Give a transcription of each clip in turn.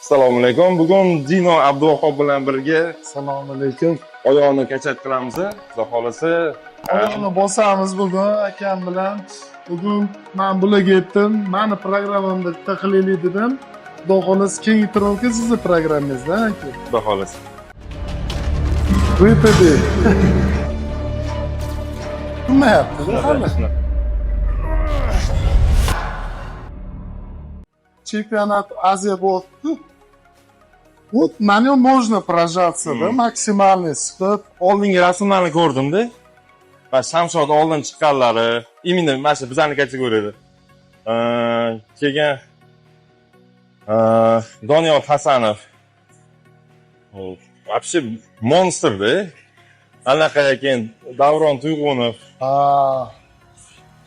Assalomu alaykum. Bugun Dino Abduvahhab bilan birga Assalomu alaykum. oyoqni kachat qilamiz. Xudo xolasa, Oyoqni bosamiz bugun akam bilan. Bugun men bularga aytdim, meni programmamda bitta qilaylik dedim. Xudo xolasa keyingi trolka sizni programmangizda aka. xudo xolasa. VPD. Tumayapti-da hali. Чемпионат Азии bo'ldi. Вот на нем можно прожаться, да, максимальный спорт. Oldingi rasmlarni ko'rdim-da. Va Shamshod oldin chiqqanlari, именно mana shu bizning kategoriyada. Keyin Doniyor Hasanov. Вообще monster-da. Anaqa keyin Davron Tuyg'unov.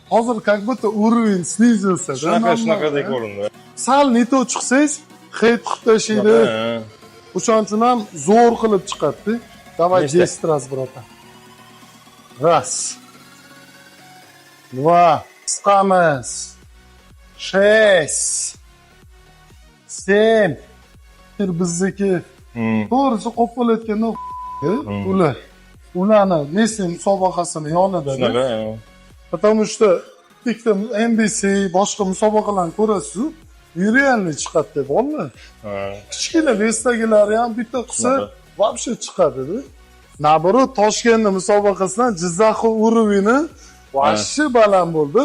Hozir как будто уровень снизился, да? Shunaqa ko'rindi. Sal neto chiqsangiz, heyt qilib tashlaydi. O'shaning uchun ham zo'r qilib chiqadi. Давай 10 раз, братан. Раз. Два. Qisqamiz. 6. 7. Bizniki. To'g'risi qolib qolayotganda ularni Messi musobaqasini yonida. Shunaqa. Потому что bitta NBC boshqa musobaqalarni ko'rasiz, reально chiqadi deb olma. Kichkina vestagilar ham bitta qilsa, вообще chiqadi-da. Naborot Toshkentning musobaqasidan Jizzax уровени вообще baland bo'ldi.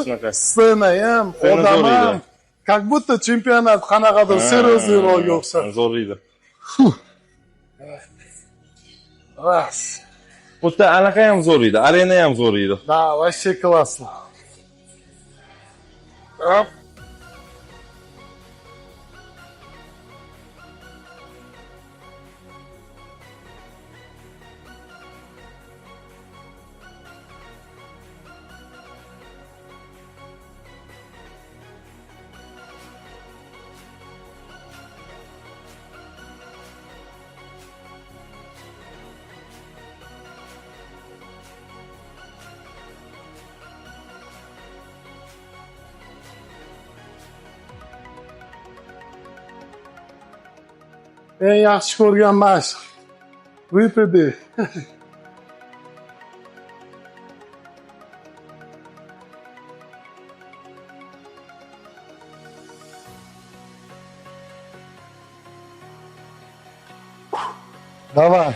Scena ham, odam ham, как будто chempionat qanaqadir serozliroqga o'xshab. Zo'r edi. Ras. Bu yerda anaqa ham zo'r edi, arena ham zo'r edi. Да, вообще классно. Оп. Eng yaxshi ko'rgan mashq. VPD. Давай.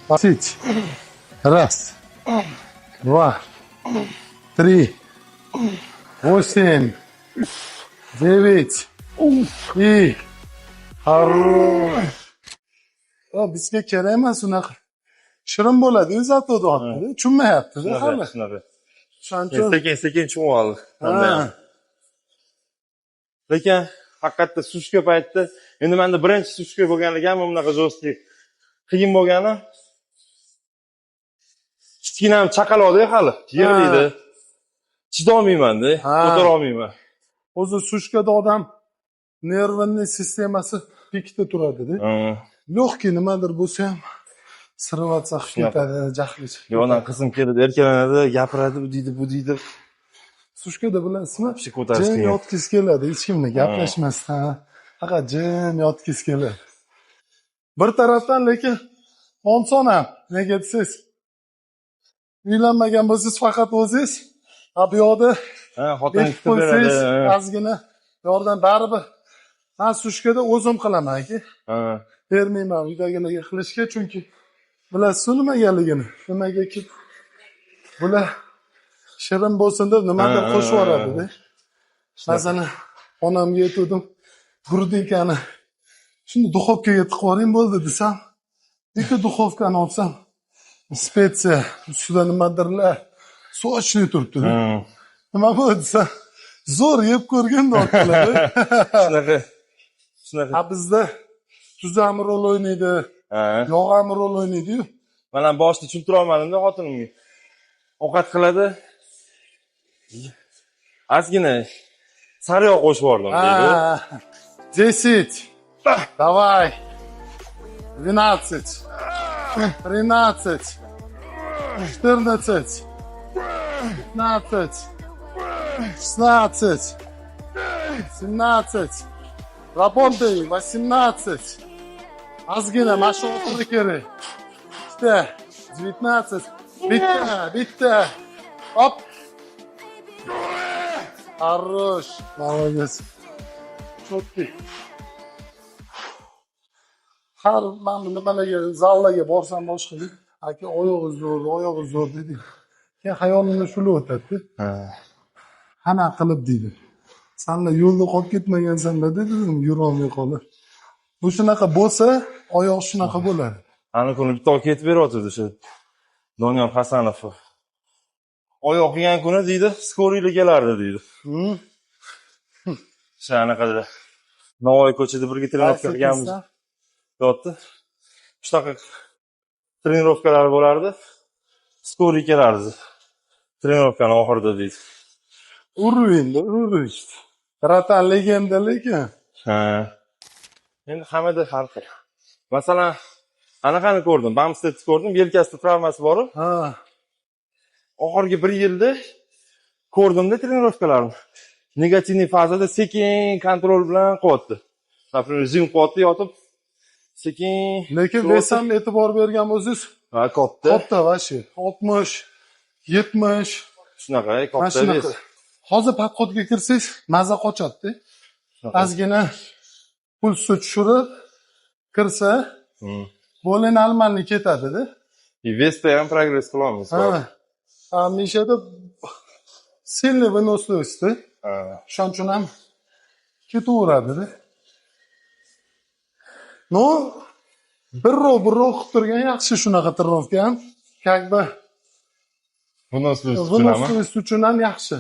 Посить. Раз. Два. 3. 8. 9. И Хорош. Bizga kerak emas unaqa. Shirin bo'ladi-yu zato dotda. Tushunmayapti-da hali. Shunaqa. O'shancha Sekin tushunib oldi. Lekin haqiqatda sushka paytda endi menda birinchi sushka bo'lganligami bunaqa jo'stlik qiyin bo'lgani. Kichkinam chaqaloqda hali yig'laydi. Chidolmayman-da, ko'tara olmayman. o'zi sushkada odam nervni sistemasi pikda turadi-da. Lyo'qki nimadir bo'lsa ham sirvatsa ketadi, jahli chiqadi. Yo'qdan qizim keladi, erkalanadi, gapiradi, u deydi, bu deydi. Sushkada bilasizmi? Ko'tarish Jim qiyin. yotgiz keladi, hech kimni gaplashmasdan, faqat jim yotgiz keladi. Bir tarafdan lekin oson ham, nega desangiz, uylanmagan bo'lsangiz faqat o'zingiz, bu yoqda xotin bekib qo'ysangiz, ozgina yordam baribir. Men sushkada o'zim qilaman aka. Bermayman uydagilarga qilishga, chunki bilasiz nimaligini. Nimaga bular shirin bo'lsin deb nimadir qo'shib yuboradi-da. Masalan, onamga aytdim, grudinkani shuni duxovkaga tiqib yuboring bo'ldi desam, bitta duxovkani olsam, spetsiya, ustida nimadirlar, sochli turibdi-da. Nima bo'ldi desam, zo'r yeb ko'rgan dotlar. Shunaqa. Bizda tuz ham rol o'ynaydi, yog' ham rol o'ynaydi-yu. Men ham boshida tushuntira olmadim-da xotinimga. Ovqat qiladi. Ozgina sariyog' qo'shib yubordim deydi. 10. Давай. 12. 13. 14. 15. 16. 17. Работаем. 18. Ozgina mashg'ulotlar kerak. Bitta, 19. Bitta. Hop. Хорош. Молодец. Chotki. Har men nimalarga zallarga borsam boshqa aka oyog'i zo'r dedi. Keyin xayolimda shulab o'tadi. Qana qilib deydi. Senlar yo'lda qolib ketmagansan-da dedim, yurolmay qolib. Bu shunaqa bo'lsa, oyoq shunaqa bo'ladi. Ana kuni bitta ketib beryotdi o'sha Doniyor Hasanov. Oyoq yegan kuni deydi, skoriyle kelardi deydi. Shanaqada Navoiy ko'chada birga trenirovka qilganmiz. Yotdi. Shunaqa trenirovkalar bo'lardi. Skoriy kelardi. Trenirovkaning oxirida deydi. Urush. Ratan legenda lekin. Ha. Endi hammada har xil. Masalan, anaqani ko'rdim, Bamstedni ko'rdim, yelkasida travmasi bor. Ha. Oxirgi 1 yilda ko'rdimda trenirovkalarni. Negativniy fazada sekin kontrol bilan qilyapti. Masalan, zim qilyapti yotib, sekin. Lekin desam e'tibor bergan bo'lsangiz, Ha, katta. katta vashi. 60, 70 Shunaqa, katta ves. Hozir podxodga kirsangiz, maza qochadi. Ozgina pulsni tushirib kirsa, bo'ldi normalniy ketadi-da. Vesda ham progress qilamiz. Ha. Mishada silniy выносливость-da. Ha. Shuning uchun ham ketaveradi-da. No, birrov qilib turgan yaxshi shunaqa trenirovka ham. Как бы выносливость uchun ham yaxshi.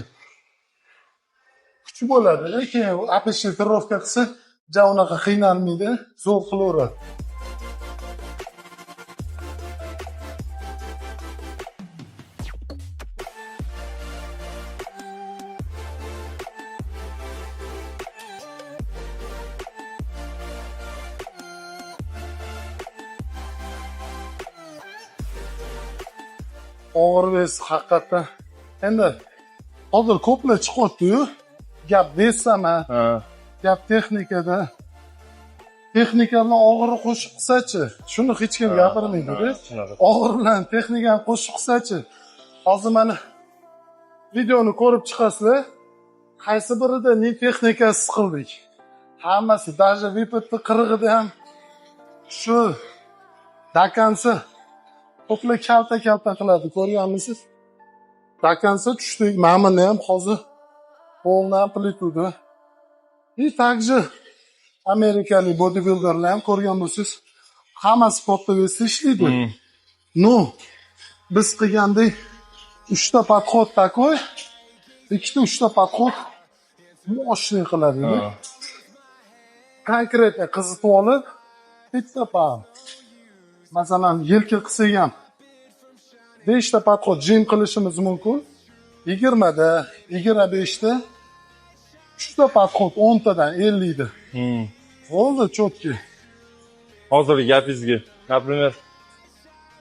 Kuch bo'ladi, lekin apishni trenirovka qilsa, ja unaqa qiynalmaydi, zo'r qilaveradi. Og'ir ves haqiqatdan. Endi hozir ko'plar chiqyapti-yu. Gap vesama, gap texnikada. Texnika bilan og'irni qo'shib qilsa-chi, shuni hech kim gapirmaydi-da. Og'ir bilan texnikani qo'shib qilsa-chi. Hozir mana videoni ko'rib chiqasizlar. Qaysi birida ne texnikasiz qildik. Hammasi, даже vipetni qirig'ida ham shu dakansi ko'plar kalta qiladi, ko'rganmisiz? Dakansi tushdik, mana ham hozir полная amplituda. И также amerikalik bodybuilderlar ham ko'rgan bo'lsangiz, hammasi katta vesda ishlaydi. No, biz qilgandek 3 ta podxod takoy, 2 ta 3 ta podxod mощный qiladi. Konkretно qizitib olib, bitta pam. Masalan, yelka qilsak ham 5 ta podxod jim qilishimiz mumkin. 20 da, 25 da 3 ta podxod 10 tadan 50 da. Bo'ldi, chotki. Hozirgi gapingizga, например,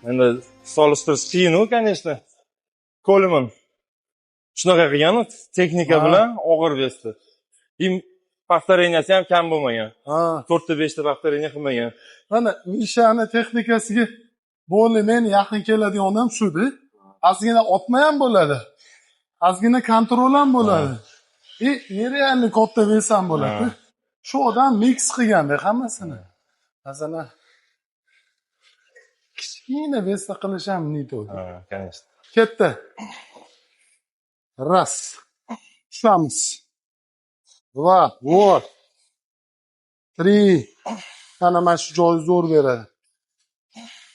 endi solishtirish qiyin-ku, конечно. Coleman shunaqa qilgan, texnika bilan og'ir vesda. Im повторенияsi ham kam bo'lmagan. 4 ta 5 ta повторение qilmagan. Mana Mishani texnikasiga bo'ldi, men yaqin keladigan ham shu-da. Ozgina otma ham bo'ladi. Ozgina kontrol ham bo'ladi. Nerealni katta ves ham bo'ladi. Shu odam mix qilganda hammasini. Masalan, kichkina vesda qilish ham nito'di. Конечно. Katta. Раз. Tushamiz. 2, вот. 3. Mana mana shu joy zo'r beradi.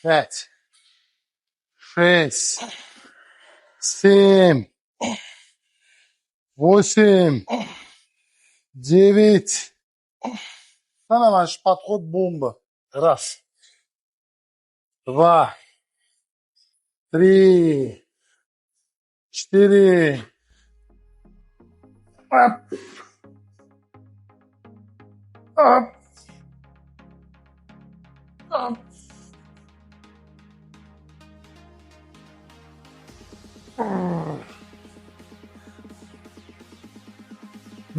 5. 6. 7. 8. 9. Mana mana shu podxod bomba. Раз. 2. 3. 4. Оп. Оп. Оп.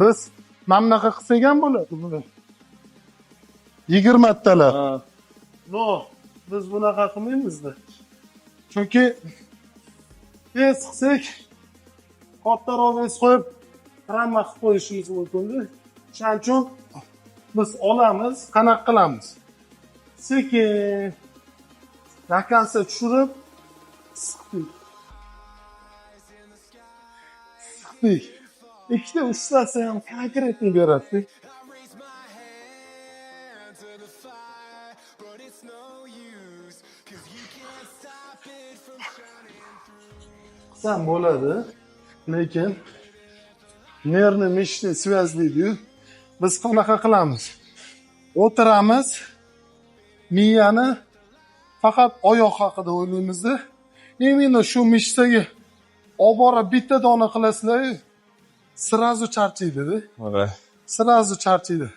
Biz mana bunaqa qilsak ham bo'ladi buni. 20 talar. Ha. No, biz bunaqa qilmaymizda. Chunki tez qilsak, kattaroq bez qo'yib, ramma qilib qo'yishimiz mumkin-da. Shuning uchun biz olamiz, qanaqa qilamiz? Sekin rakansa tushirib, siqdik. Siqdik. Ikkita ushlasa ham konkretni beradi. Qilsam bo'ladi, lekin nervni mishni связь-yu. Biz qanaqa qilamiz? O'tiramiz, miyani faqat oyoq haqida o'ylaymiz-da. Именно shu mishsaga olib borib bitta dona qilasizlar, sirazu charchaydi-da. Mana. Sirazu charchaydi.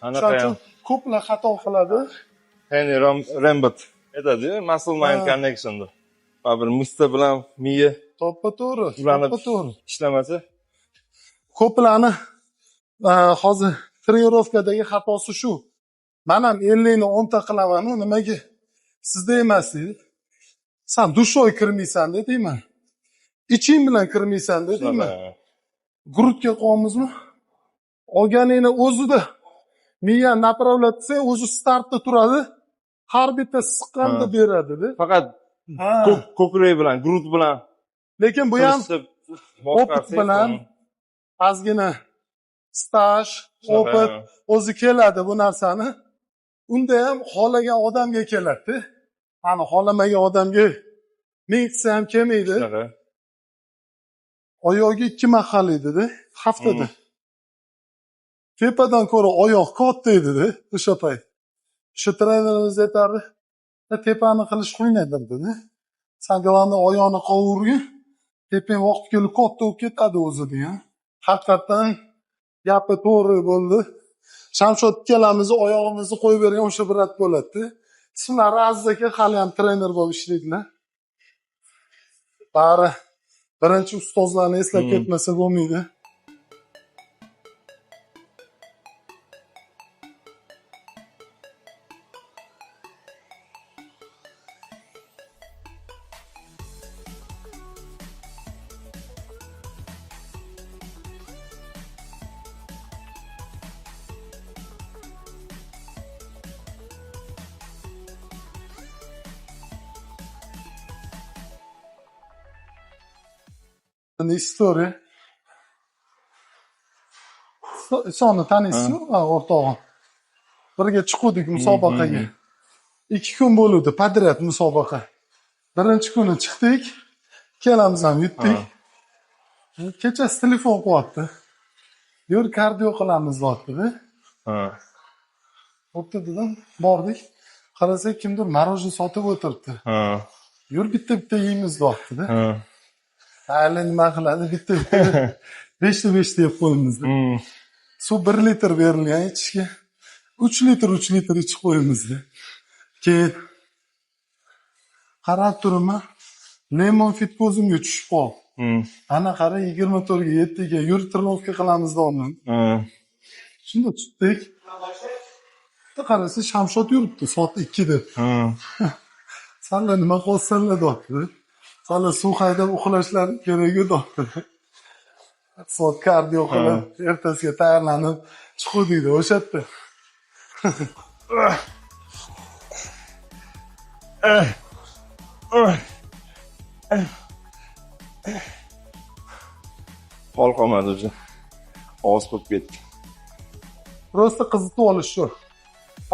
Anaqa Shuning ham uchun ko'plar xato qiladi. Henry Rambert aytadi-yu, muscle mind connection deb. Bir musta bilan miya To'ppa-to'g'ri, ulanib to'ppa-to'g'ri. ishlamasa, Ko'plarni hozir trenirovkadagi xatosi shu. Men ham 50 ni 10 ta qilaman, nimaga? Sizda emas deydi. Sen dushoy kirmaysan deyman. Iching bilan kirmaysan deyman. Grudga qo'ymizmi? Olganingni o'zida miya направлятsa o'zi startda turadi. Har bitta siqqanda beradi-da. faqat ko'krak bilan, grud bilan Lekin bu ham opit bilan ozgina staj, opit o'zi keladi bu narsani. Unda ham xolagan odamga keladi. Ani xolamagan odamga ming qilsa ham kelmaydi. Oyog'i 2 mahal edi-da, haftada. Tepadan ko'ra oyoq katta edi-da, o'sha payt. Shu trenerimiz aytardi, tepani qilish qiyin edi dedi. Sen galani oyoqni qovurgin, tepang vaqt kelib katta bo'lib ketadi o'zi degan. Haqiqatan gapi to'g'ri bo'ldi. Shamshod ikkalamizni oyog'imizni qo'yib bergan o'sha brat bo'ladi. Ismlari Aziz aka hali ham trener bo'lib ishlaydilar. Bari birinchi ustozlarni eslab ketmasa bo'lmaydi. Istoriya. Sonni taniysizmi o'rtog'im? Birga chiqdik musobaqaga. 2 kun bo'ldi podrяд musobaqa. Birinchi kuni chiqdik, ikkalamiz ham yutdik. Kechasi telefon qilyapti. Yur kardio qilamiz deyapti-da. Bo'pti dedim, bordik. Qarasak kimdir marojin sotib o'tiribdi. Yur bitta yeymiz deyapti-da. Hali nima qiladi? Bitta 5 yeb qo'yamiz. Suv 1 litr berilgan ichishga 3 litr ichib qo'yamiz. Keyin qarab turibman, lemon fit ko'zimga tushib qoldi. Ana qara 24 ga 7 ga yur trenovka qilamiz deyapman. Shunda chiqdik. Qarasa Shamshod yuribdi soat 2 da. Sanlar nima qilsanlar deyapti. Sanlar suv haydab uxlashlar kerak edi deyapti. Soat kardio qilib, ertasiga tayyorlanib chiqdik o'sha yerda. Hol qolmadi o'zi. Ovoz bo'lib ketdi. Просто qizitib olish shu.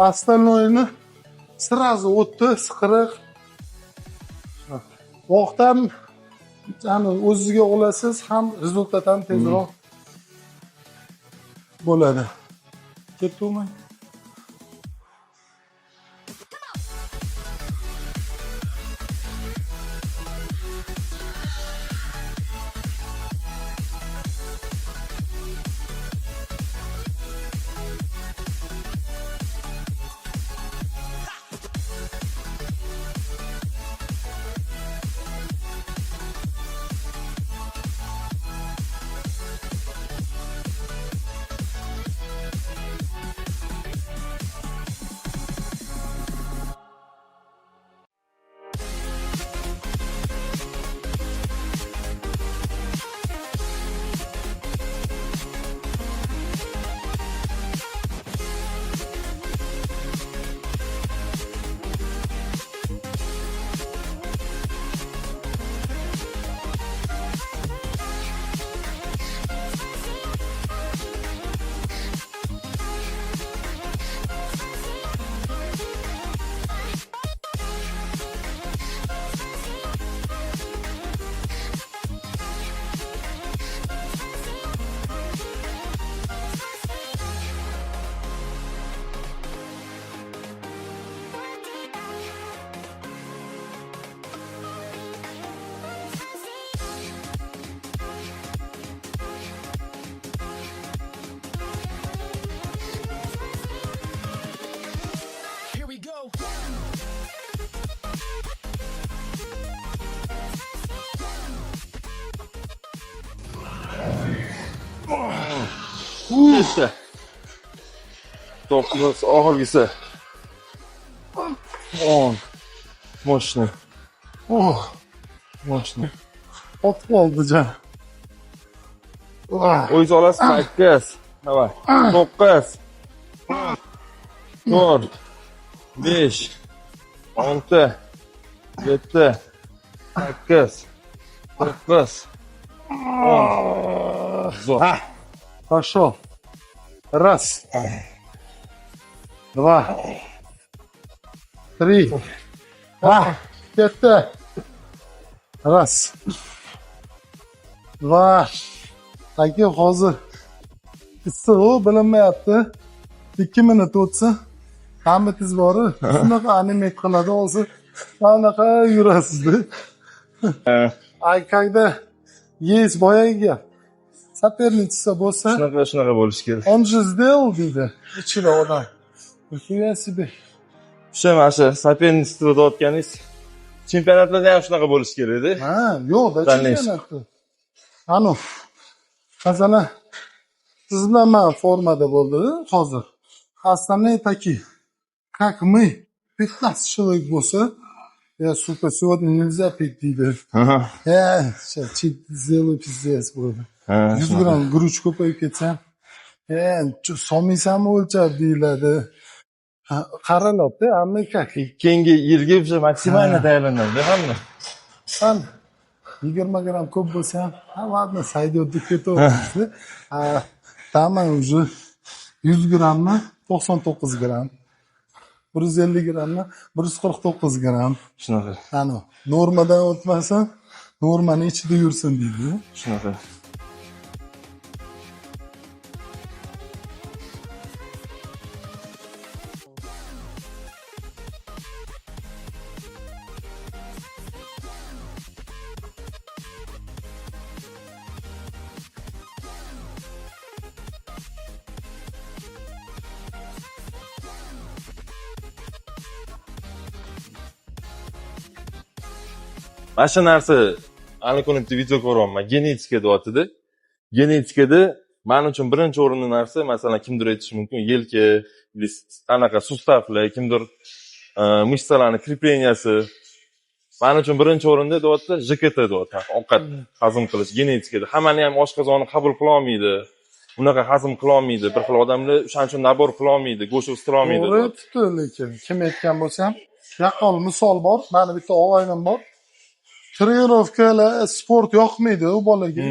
Остальное сразу o'tdi, siqiriq. Vaqtdan o'zingizga olasiz, ham rezultat ham tezroq bo'ladi. Ketdimi? Bitta. 9 oxirgisi. 10. Moshni. Oh, Moshni. otib qoldi jon. O'yingiz olasiz 8. Davay. 9. 4. 5. 6. 7. 8. 9. 10. Zo'r. Пошел. Раз. Два. Три. Ketdi. Раз. Два. Aka hozir issiq bilinmayapti. 2 minut o'tsa, hammangiz bori shunaqa animat qiladi hozir. Anaqa yurasizda. Ay, когда есть boyaga соперница bo'lsa, Shunaqa bo'lish kerak. он же сделал deydi. Ichida odam. Nifia себе. O'sha mana shu sopernichество deyotganingiz chempionatlarda ham shunaqa bo'lish kerak-da. Ha, yo'q-da chempionatda. Anu. Masalan, siz bilan men formada bo'ldi hozir. Остальные такие, как мы, 15 человек bo'lsa, я, сука, сегодня нельзя пить deydi. Сейчас чит сделаю, пиздец bo'ldi. 100 gramm guruch ko'payib ketsa, solmaysanmi o'lchab deyiladi. Qaralabda, hamma как. Keyingi yilga o'sha maksimalni tayyorlanadi hamma. San 20 gramm ko'p bo'lsa ham, ладно, сойдёт deb ketaveramiz. Tamam, уже 100 grammni 99 gramm. 150 grammni 149 gramm. Shunaqa. Ano, normadan o'tmasa, normani ichida yursin deydi. Shunaqa. Mana shu narsa ana kuni bitta video ko'ryapman. Genetika deyotdi. Genetikada men uchun birinchi o'rinli narsa, masalan, kimdir aytishi mumkin, yelka, anaqa sustavlar, kimdir mышцаларni крепленияsi. Men uchun birinchi o'rinda deyotdi, JKT deyotdi. Ovqat hazm qilish genetikada. Hammani ham oshqozoni qabul qila olmaydi. Unaqa hazm qila olmaydi. Bir xil odamlar o'shaning uchun nabor qila olmaydi, go'sht o'stira olmaydi. To'g'ri, lekin kim aytgan bo'lsa ham, yaqqol misol bor. Meni bitta og'aynim bor. Trenirovkalar, sport yoqmaydi u bolaga.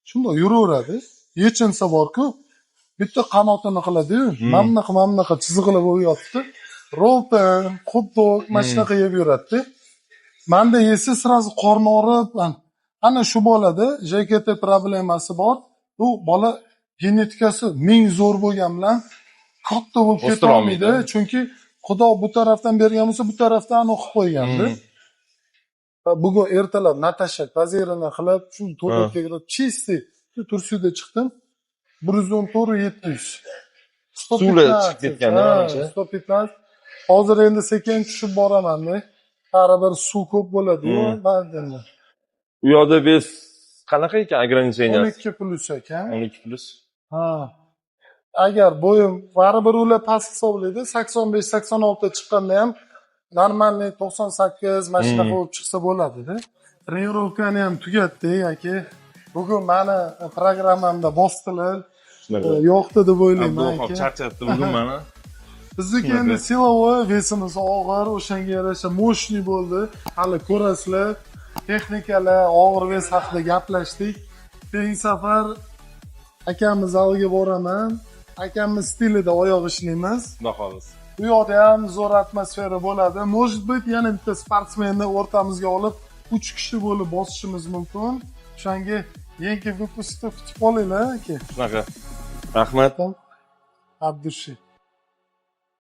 Shunday yuraveradi. Yechinsa bor-ku, bitta qanotini qiladi-yu, mamnaqa chiziqlar bo'lib yotibdi. Roltan, hot-dog, mashinaqa yeb yuradi. Menda yesa sirazi qorni og'rib, ana shu bolada JKT problemasi bor. U bola genetikasi ming zo'r bo'lgan bilan katta bo'lib keta olmaydi, chunki Xudo bu tarafdan bergan bo'lsa, bu tarafdan o'qib qo'ygandi. Bugun ertalab Natasha bazirini qilib, shu to'rtga kirib, чистый tursida chiqdim. 114 700. Suvlar chiqib ketganda ancha. 115. Hozir endi sekin tushib boraman-da. Baribir suv ko'p bo'ladi-ku, ba'zan. U yoqda biz qanaqa ekan ограничение? 12+ ekan. 12+. Ha. Agar bo'yim baribir ular past hisoblaydi, 85-86 chiqqanda ham normalniy 98 mashina bo'lib chiqsa bo'ladi-da. Trenirovkani ham tugatdi aka. Bugun meni programmamda bosdilar. Yo'qdi deb o'ylayman aka. Charchatdi bugun meni. Bizniki endi silovoy, vesimiz og'ir, o'shanga yarasha moshni bo'ldi. Hali ko'rasizlar, texnikalar, og'ir ves haqida gaplashdik. Keyingi safar akamiz zaliga boraman. Akamiz stilida oyoq ishlaymiz. Xudo xolos. Bu yoqda ham zo'r atmosfera bo'ladi. Может быть, yana bitta sportsmenni o'rtamizga olib 3 kishi bo'lib bosishimiz mumkin. O'shanga yangi выпускda kutib qolinglar aka. Shunaqa. Rahmat. Abdushi.